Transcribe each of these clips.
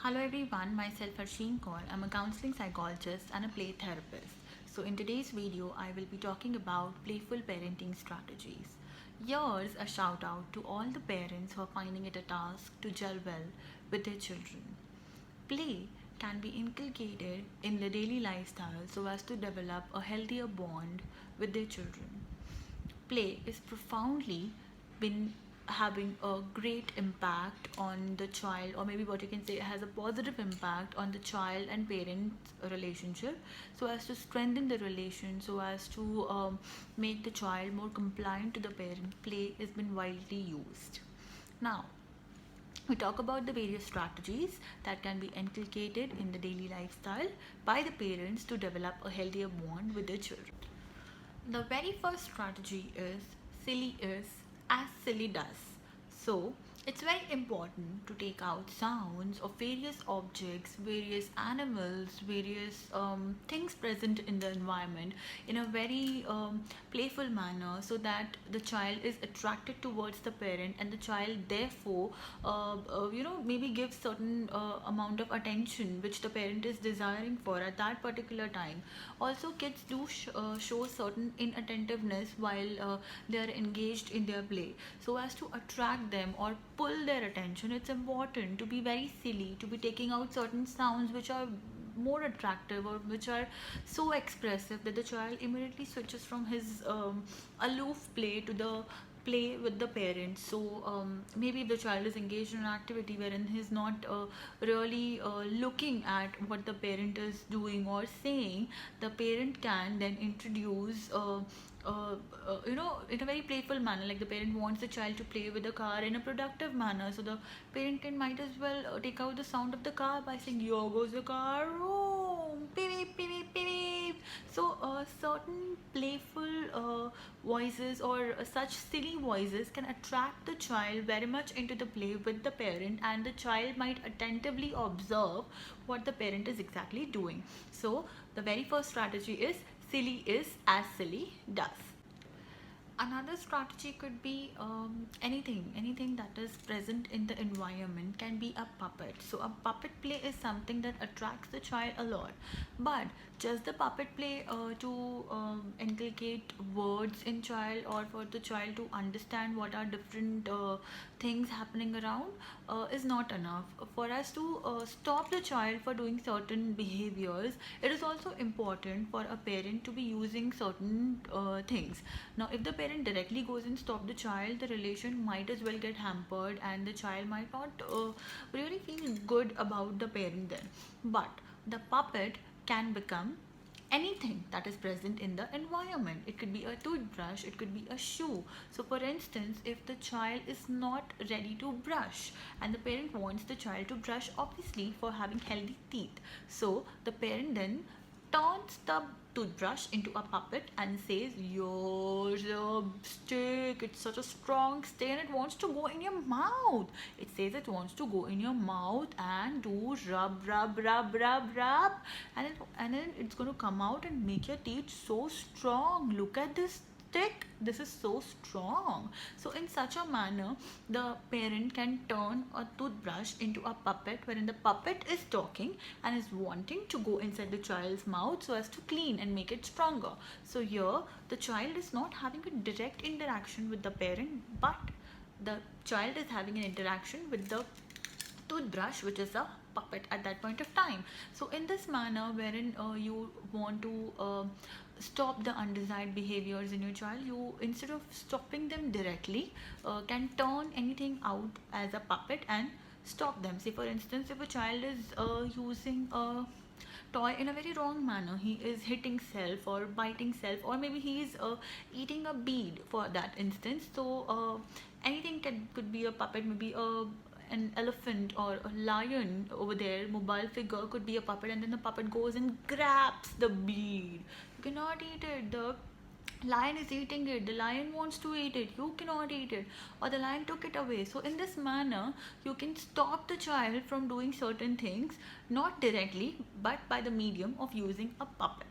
Hello everyone, myself Harsheen Kaur. I'm a counseling psychologist and a play therapist. So in today's video, I will be talking about playful parenting strategies. Here's a shout out to all the parents who are finding it a task to gel well with their children. Play can be inculcated in the daily lifestyle so as to develop a healthier bond with their children. Play is profoundly been having a great impact on the child, or maybe what you can say has a positive impact on the child and parent relationship, so as to strengthen the relation, so as to make the child more compliant to the parent. Play has been widely used. Now we talk about the various strategies that can be inculcated in the daily lifestyle by the parents to develop a healthier bond with their children. The very first strategy is silly is as silly does. So, it's very important to take out sounds of various objects, various animals, various things present in the environment in a very playful manner, so that the child is attracted towards the parent, and the child therefore maybe gives certain amount of attention which the parent is desiring for at that particular time. Also, kids do show certain inattentiveness while they are engaged in their play, so as to attract them or pull their attention. It's important to be very silly, to be taking out certain sounds which are more attractive or which are so expressive that the child immediately switches from his aloof play to the play with the parents. So maybe the child is engaged in an activity wherein he's not really looking at what the parent is doing or saying, the parent can then introduce in a very playful manner, like the parent wants the child to play with the car in a productive manner, so the parent can might as well take out the sound of the car by saying, here goes the car, oh, beep, beep, beep, beep, beep. So certain playful voices or such silly voices can attract the child very much into the play with the parent, and the child might attentively observe what the parent is exactly doing. So the very first strategy is silly is as silly does. Another strategy could be anything that is present in the environment can be a puppet. So a puppet play is something that attracts the child a lot, but just the puppet play to inculcate words in child, or for the child to understand what are different things happening around, is not enough. For us to stop the child for doing certain behaviors, it is also important for a parent to be using certain things. Now if the parent directly goes and stop the child, the relation might as well get hampered, and the child might not really feel good about the parent then. But the puppet can become anything that is present in the environment. It could be a toothbrush, it could be a shoe. So for instance, if the child is not ready to brush and the parent wants the child to brush, obviously for having healthy teeth, so the parent then turns the toothbrush into a puppet and says, here's a stick, it's such a strong stick and it wants to go in your mouth. It says it wants to go in your mouth and do rub, rub, rub, rub, rub, and then it's going to come out and make your teeth so strong. Look at this stick, this is so strong. So in such a manner, the parent can turn a toothbrush into a puppet, wherein the puppet is talking and is wanting to go inside the child's mouth so as to clean and make it stronger. So here the child is not having a direct interaction with the parent, but the child is having an interaction with the toothbrush, which is a puppet at that point of time. So in this manner, wherein you want to stop the undesired behaviors in your child, you, instead of stopping them directly, can turn anything out as a puppet and stop them. Say for instance, if a child is using a toy in a very wrong manner, he is hitting self or biting self, or maybe he is eating a bead for that instance. So anything could be a puppet, maybe an elephant or a lion over there, mobile figure could be a puppet, and then the puppet goes and grabs the bead. You cannot eat it. The lion is eating it, the lion wants to eat it, you cannot eat it, or the lion took it away. So in this manner, you can stop the child from doing certain things, not directly but by the medium of using a puppet.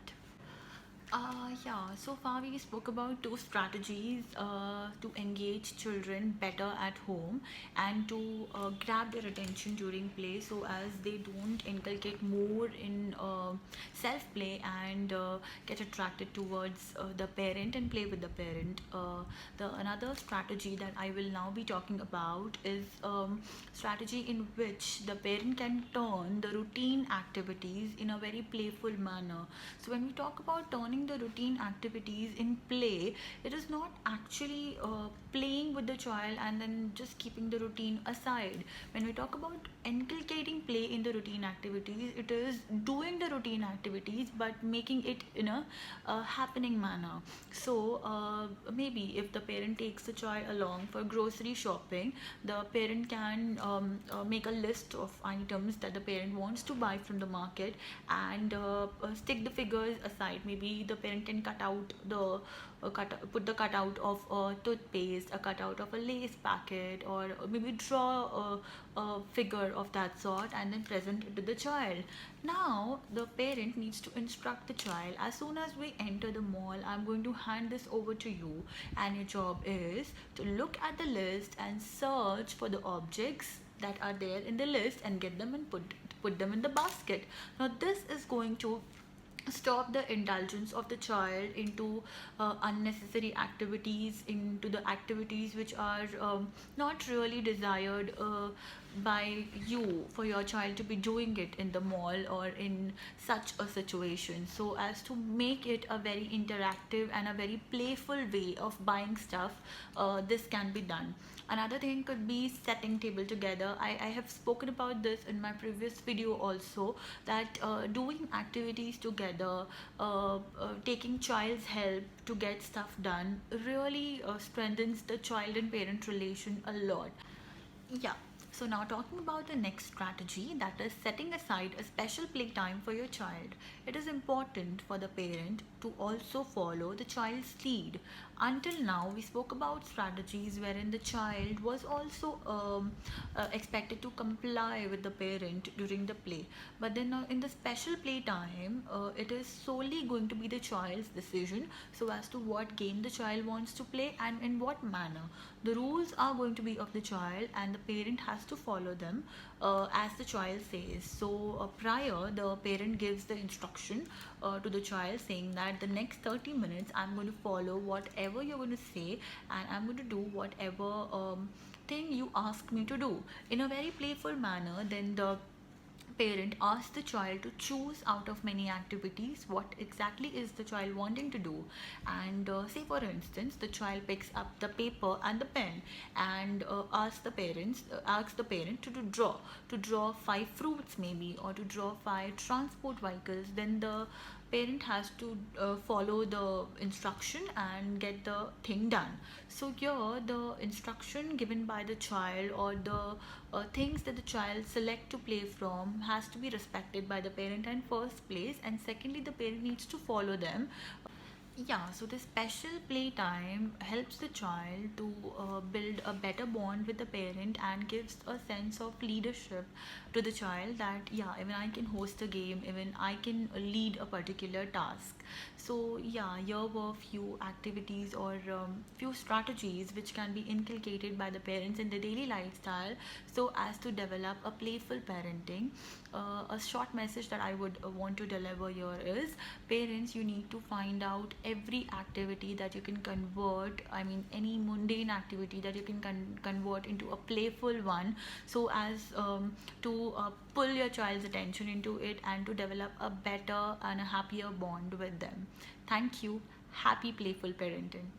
Yeah, so far we spoke about two strategies to engage children better at home and to grab their attention during play so as they don't inculcate more in self play and get attracted towards the parent and play with the parent. The another strategy that I will now be talking about is strategy in which the parent can turn the routine activities in a very playful manner. So when we talk about turning the routine activities in play, it is not actually playing with the child and then just keeping the routine aside. When we talk about inculcating play in the routine activities, it is doing the routine activities but making it in a happening manner. So maybe if the parent takes the child along for grocery shopping, the parent can make a list of items that the parent wants to buy from the market and stick the figures aside. Maybe the parent can cut out the put the cutout of a toothpaste, a cutout of a lace packet, or maybe draw a figure of that sort and then present it to the child. Now the parent needs to instruct the child, as soon as we enter the mall, I'm going to hand this over to you, and your job is to look at the list and search for the objects that are there in the list and get them and put them in the basket. Now this is going to stop the indulgence of the child into unnecessary activities, into the activities which are not really desired by you for your child to be doing it in the mall or in such a situation, so as to make it a very interactive and a very playful way of buying stuff. This can be done. Another thing could be setting table together. I have spoken about this in my previous video also, that doing activities together, taking child's help to get stuff done really strengthens the child and parent relation a lot. Yeah. So now talking about the next strategy, that is setting aside a special playtime for your child. It is important for the parent to also follow the child's lead. Until now, we spoke about strategies wherein the child was also expected to comply with the parent during the play. But then in the special playtime, it is solely going to be the child's decision so as to what game the child wants to play and in what manner. The rules are going to be of the child and the parent has to follow them as the child says. So prior, the parent gives the instruction to the child saying that the next 30 minutes I'm going to follow whatever you're going to say and I'm going to do whatever thing you ask me to do in a very playful manner. Then the parent asks the child to choose out of many activities what exactly is the child wanting to do, and say for instance the child picks up the paper and the pen and asks the parent to draw five fruits maybe, or to draw five transport vehicles. Then the parent has to follow the instruction and get the thing done. So here the instruction given by the child or the things that the child select to play from has to be respected by the parent in first place, and secondly the parent needs to follow them. Yeah, so the special playtime helps the child to build a better bond with the parent and gives a sense of leadership to the child, that yeah, even I can host a game, even I can lead a particular task. So yeah, here were few activities or few strategies which can be inculcated by the parents in the daily lifestyle so as to develop a playful parenting. A short message that I would want to deliver here is, parents, you need to find out every activity that you can convert, I mean any mundane activity that you can convert into a playful one, so as to pull your child's attention into it and to develop a better and a happier bond with them. Thank you. Happy playful parenting.